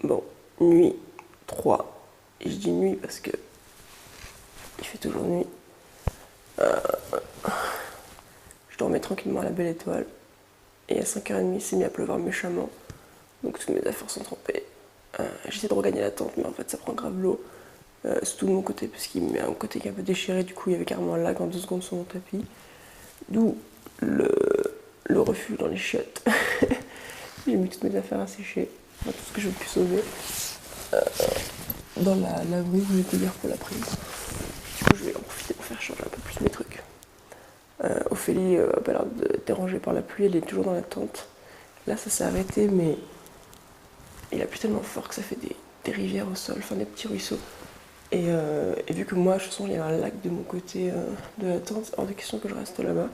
Bon, nuit 3. Et je dis nuit parce que il fait toujours nuit. Je dormais tranquillement à la belle étoile. Et à 5h30, il s'est mis à pleuvoir méchamment. Donc toutes mes affaires sont trempées. J'essaie de regagner la tente, mais en fait ça prend grave l'eau. Surtout de mon côté, parce qu'il met un côté qui est un peu déchiré. Du coup, il y avait carrément un lac en 2 secondes sur mon tapis. D'où le refuge dans les chiottes. J'ai mis toutes mes affaires à sécher. Enfin, tout ce que je pu sauver. Dans la laverie où j'étais hier pour la prise. Du coup, je vais en profiter pour faire changer un peu plus mes trucs. Ophélie a pas l'air dérangée par la pluie, elle est toujours dans la tente. Là, ça s'est arrêté, mais il a plu tellement fort que ça fait des rivières au sol, enfin des petits ruisseaux. Et vu que moi, je sens qu'il y a un lac de mon côté de la tente, hors de question que je reste là-bas.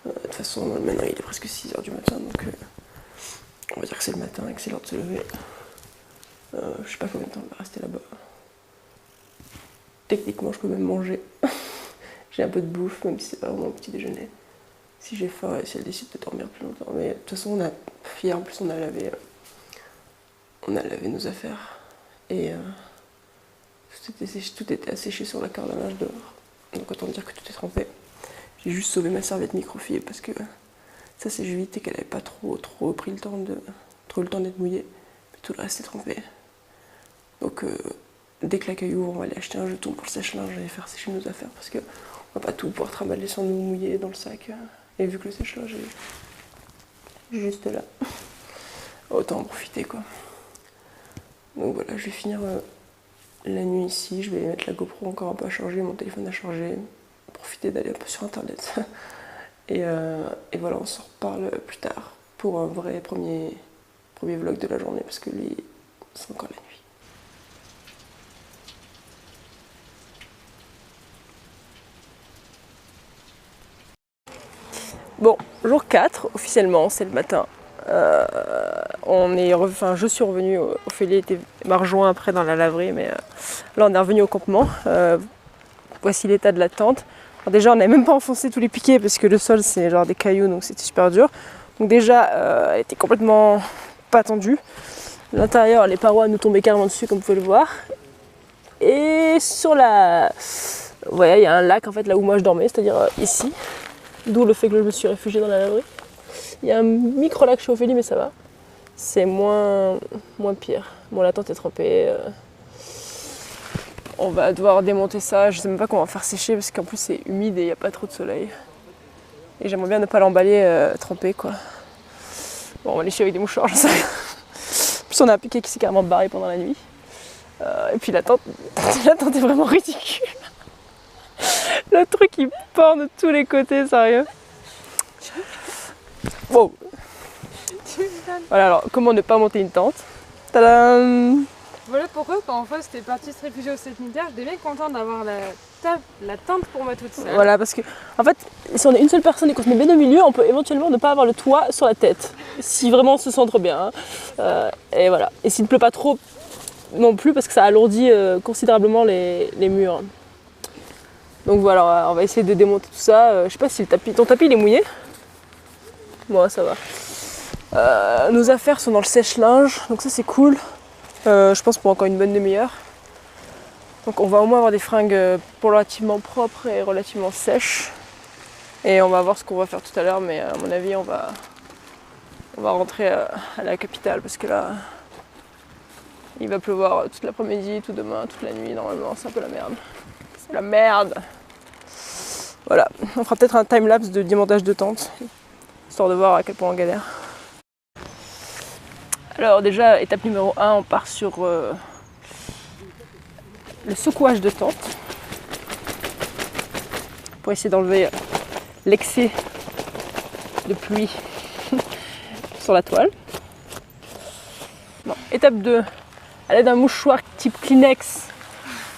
De toute façon, maintenant, il est presque 6h du matin, donc on va dire que c'est le matin et que c'est l'heure de se lever. Je sais pas combien de temps on va rester là-bas. Techniquement, je peux même manger. J'ai un peu de bouffe, même si c'est pas vraiment un petit déjeuner. Si j'ai faim et si elle décide de dormir plus longtemps. Mais de toute façon, hier en plus, on a lavé nos affaires. Et tout était asséché sur la corde à linge dehors. Donc autant dire que tout est trempé. J'ai juste sauvé ma serviette microfibre parce que ça c'est vite et qu'elle avait pas trop pris le temps d'être mouillée. Mais tout le reste est trempé. Donc dès que l'accueil ouvre, on va aller acheter un jeton pour le sèche-linge et faire sécher nos affaires parce que on va pas tout pouvoir trimballer sans nous mouiller dans le sac. Et vu que le sèche-linge est juste là, autant en profiter quoi. Donc voilà, je vais finir la nuit ici, je vais mettre la GoPro encore un peu à charger, mon téléphone à charger, profiter d'aller un peu sur internet. Et voilà, on se reparle plus tard pour un vrai premier vlog de la journée parce que lui, c'est encore la nuit. Bon, jour 4, officiellement, c'est le matin. Je suis revenue, Ophélie m'a rejoint après dans la laverie, mais là on est revenu au campement. Voici l'état de la tente. Alors déjà, on n'avait même pas enfoncé tous les piquets parce que le sol c'est genre des cailloux, donc c'était super dur. Donc déjà, elle était complètement pas tendue. L'intérieur, les parois nous tombaient carrément dessus, comme vous pouvez le voir. Et sur la... Ouais, il y a un lac en fait là où moi je dormais, c'est-à-dire ici. D'où le fait que je me suis réfugiée dans la laverie. Il y a un micro-lac chez Ophélie, mais ça va. C'est moins pire. Bon, la tente est trempée. On va devoir démonter ça. Je sais même pas comment faire sécher parce qu'en plus c'est humide et il n'y a pas trop de soleil. Et j'aimerais bien ne pas l'emballer trempé quoi. Bon, on va lécher avec des mouchoirs, je sais. En plus on a un piquet qui s'est carrément barré pendant la nuit. Et puis la tente est vraiment ridicule. Le truc il pend de tous les côtés, sérieux. Wow. Voilà, alors comment ne pas monter une tente? Tadam! Voilà pourquoi quand en fait j'étais partie se réfugier au militaire, j'étais bien contente d'avoir la tente pour moi toute seule. Voilà, parce que en fait, si on est une seule personne et qu'on se met bien au milieu, on peut éventuellement ne pas avoir le toit sur la tête. Si vraiment on se centre bien. Et voilà. Et s'il ne pleut pas trop non plus, parce que ça alourdit considérablement les murs. Donc voilà, on va essayer de démonter tout ça. Je sais pas si ton tapis il est mouillé. Moi ça va. Nos affaires sont dans le sèche-linge, donc ça c'est cool. Je pense pour encore une bonne demi-heure. Donc on va au moins avoir des fringues relativement propres et relativement sèches. Et on va voir ce qu'on va faire tout à l'heure, mais à mon avis on va rentrer à la capitale parce que là il va pleuvoir toute l'après-midi, tout demain, toute la nuit normalement, c'est un peu la merde. C'est la merde. Voilà, on fera peut-être un time-lapse de démontage de tente, histoire de voir à quel point on galère. Alors déjà, étape numéro 1, on part sur le secouage de tente pour essayer d'enlever l'excès de pluie sur la toile. Bon, étape 2, à l'aide d'un mouchoir type Kleenex,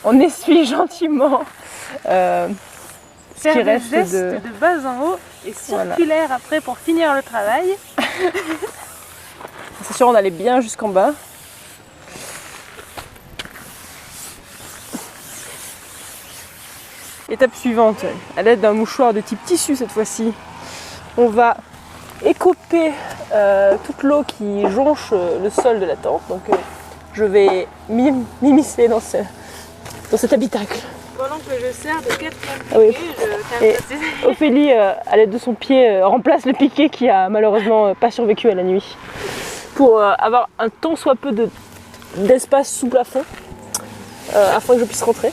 on essuie gentiment ce qui reste de bas en haut et circulaire voilà. Après pour finir le travail. C'est sûr, on allait bien jusqu'en bas. Étape suivante, à l'aide d'un mouchoir de type tissu cette fois-ci, on va écoper toute l'eau qui jonche le sol de la tente. Donc je vais m'immiscer dans cet habitacle. Pendant que je sers de quatrième piqué, Ah oui. je Et tape Ophélie, à l'aide de son pied, remplace le piqué qui a malheureusement pas survécu à la nuit. Pour avoir un tant soit peu d'espace sous plafond, afin que je puisse rentrer.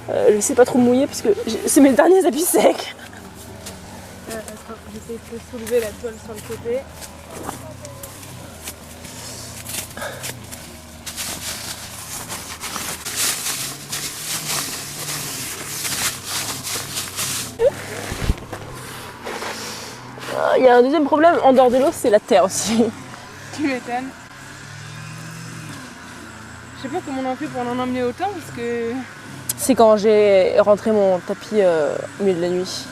Je ne sais pas trop mouiller parce que c'est mes derniers habits secs. Attends, j'essaie de soulever la toile sur le côté. Il y a un deuxième problème en dehors de l'eau, c'est la terre aussi. Tu m'étonnes. Je sais pas comment on a fait pour en emmener autant parce que... C'est quand j'ai rentré mon tapis au milieu de la nuit.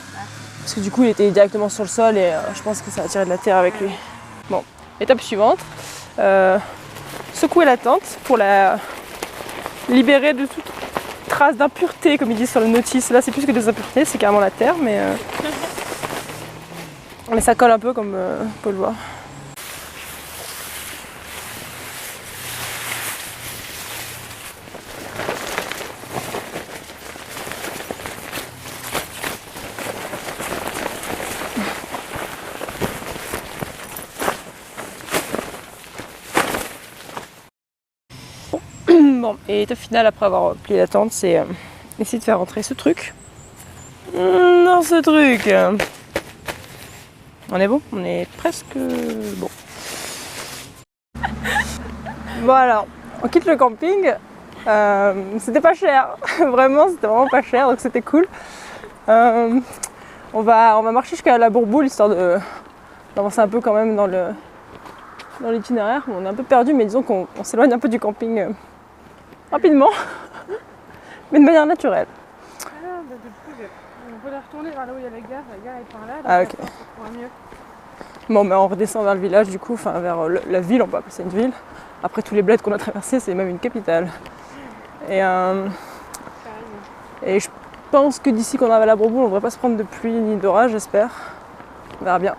Parce que du coup il était directement sur le sol et je pense que ça a tiré de la terre avec lui. Bon, étape suivante. Secouer la tente pour la libérer de toute trace d'impureté comme ils disent sur le notice. Là c'est plus que des impuretés, c'est carrément la terre mais ça colle un peu comme on peut le voir. Bon, et étape finale après avoir plié la tente, c'est essayer de faire rentrer ce truc dans ce truc. On est bon? On est presque bon. Voilà, on quitte le camping. C'était pas cher, vraiment, c'était vraiment pas cher, donc c'était cool. On va marcher jusqu'à la Bourboule histoire d'avancer un peu quand même dans l'itinéraire. On est un peu perdu, mais disons qu'on s'éloigne un peu du camping rapidement, mais de manière naturelle. Ah, bah, du coup, on peut la retourner vers là où il y a la gare est par là. Ah ok. Ça pourra mieux. Bon, mais on redescend vers le village du coup, enfin vers la ville, on peut appeler ça une ville. Après tous les bleds qu'on a traversés, c'est même une capitale. Et je pense que d'ici qu'on arrive à la Bourboule, on ne devrait pas se prendre de pluie ni d'orage, j'espère. On verra bien.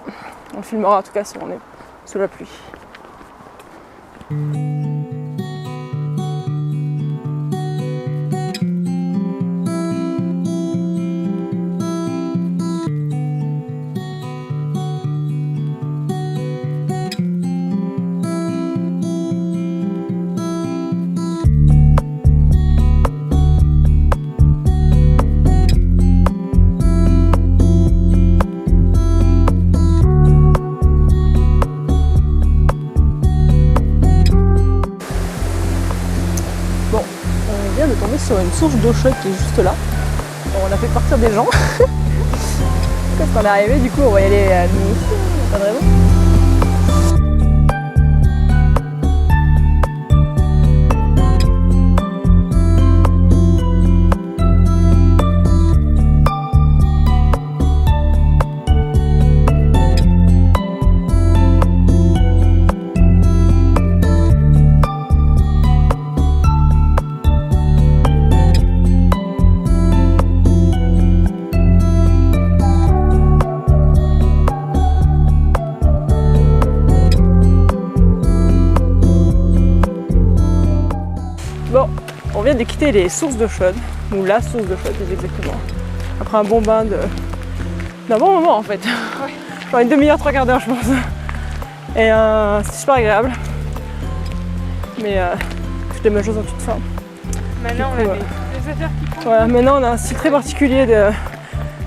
On le filmera en tout cas si on est sous la pluie. Sur une source d'eau chaude qui est juste là. On a fait partir des gens. Quand on est arrivé, du coup, on va y aller à nous aussi. Pas de raison. Bon, on vient de quitter les sources d'eau chaude, ou la source d'eau chaude plus exactement. Après un bon bain d'un bon moment en fait. Ouais. Genre une demi-heure, 3/4 d'heure je pense. Et c'était super agréable. Mais toutes les bonnes choses ont une fin. Maintenant on a des affaires qui font. Voilà, maintenant on a un style très particulier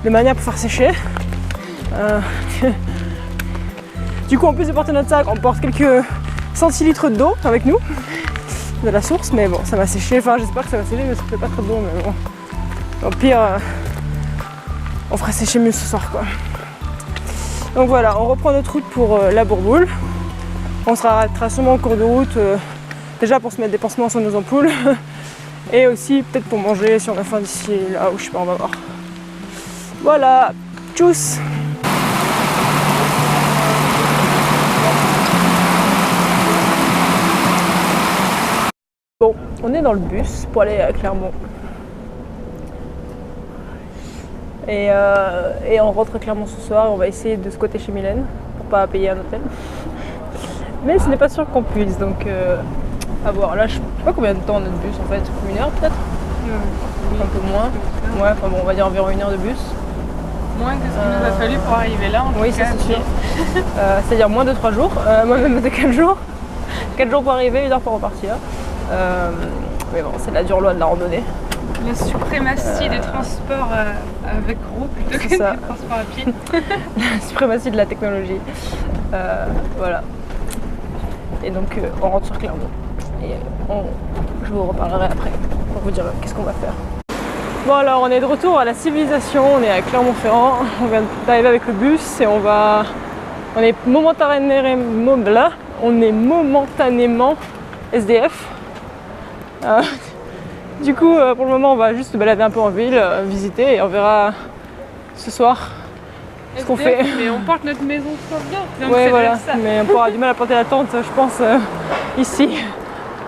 de manière pour faire sécher. Du coup en plus de porter notre sac, on porte quelques centilitres d'eau avec nous. De la source, mais bon, ça va sécher. Enfin, j'espère que ça va sécher, mais ça fait pas trop d'eau. Mais bon, au pire, on fera sécher mieux ce soir, quoi. Donc voilà, on reprend notre route pour la Bourboule. On se arrêtera sûrement en cours de route, déjà pour se mettre des pansements sur nos ampoules, et aussi peut-être pour manger si on a faim d'ici là, ou je sais pas, on va voir. Voilà, tchuss! Bon, on est dans le bus pour aller à Clermont. Et on rentre à Clermont ce soir, on va essayer de squatter chez Mylène pour pas payer un hôtel. Mais ce n'est pas sûr qu'on puisse, donc À voir. Là, je sais pas combien de temps notre bus en fait. Une heure peut-être. Un peu moins. Ouais, enfin bon, on va dire environ 1 heure de bus. Moins que ce qu'il nous a fallu pour arriver là. Oui, ça c'est sûr. C'est-à-dire moins de 3 jours. Moi-même de 4 jours. 4 jours pour arriver, 1 heure pour repartir. Mais bon, c'est la dure loi de la randonnée. La suprématie des transports avec roue plutôt que des transports à pied. La suprématie de la technologie. Voilà. Et donc on rentre sur Clermont. Et je vous reparlerai après pour vous dire qu'est-ce qu'on va faire. Bon alors on est de retour à la civilisation, on est à Clermont-Ferrand, on vient d'arriver avec le bus et on est momentanément SDF. Du coup pour le moment on va juste se balader un peu en ville, visiter et on verra ce soir ce qu'on fait. Mais on porte notre maison trop bien. Ouais voilà, mais on aura du mal à porter la tente je pense ici.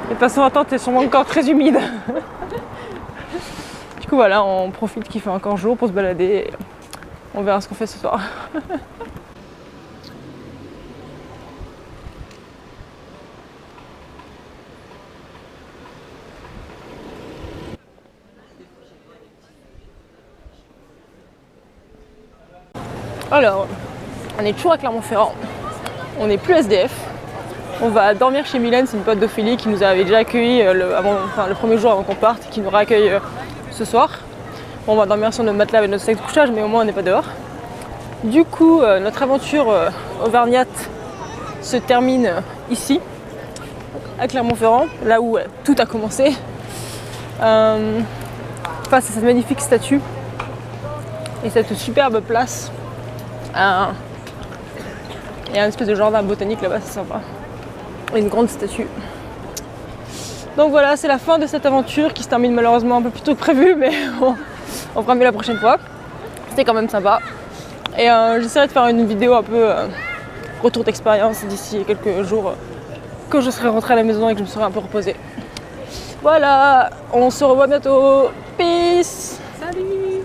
Et de toute façon la tente est sûrement encore très humide. Du coup voilà, on profite qu'il fait encore jour pour se balader et on verra ce qu'on fait ce soir. Alors, on est toujours à Clermont-Ferrand, on n'est plus SDF. On va dormir chez Mylène, c'est une pote d'Ophélie qui nous avait déjà accueillis le premier jour avant qu'on parte, qui nous réaccueille ce soir. Bon, on va dormir sur notre matelas avec notre sac de couchage, mais au moins on n'est pas dehors. Du coup, notre aventure auvergnate se termine ici, à Clermont-Ferrand, là où tout a commencé. Face à cette magnifique statue et cette superbe place. Il y a un espèce de jardin botanique là-bas, c'est sympa. Et une grande statue. Donc voilà, c'est la fin de cette aventure qui se termine malheureusement un peu plus tôt que prévu, mais bon, on fera mieux la prochaine fois. C'était quand même sympa. Et j'essaierai de faire une vidéo un peu retour d'expérience d'ici quelques jours quand je serai rentrée à la maison et que je me serai un peu reposée. Voilà, on se revoit bientôt. Peace. Salut.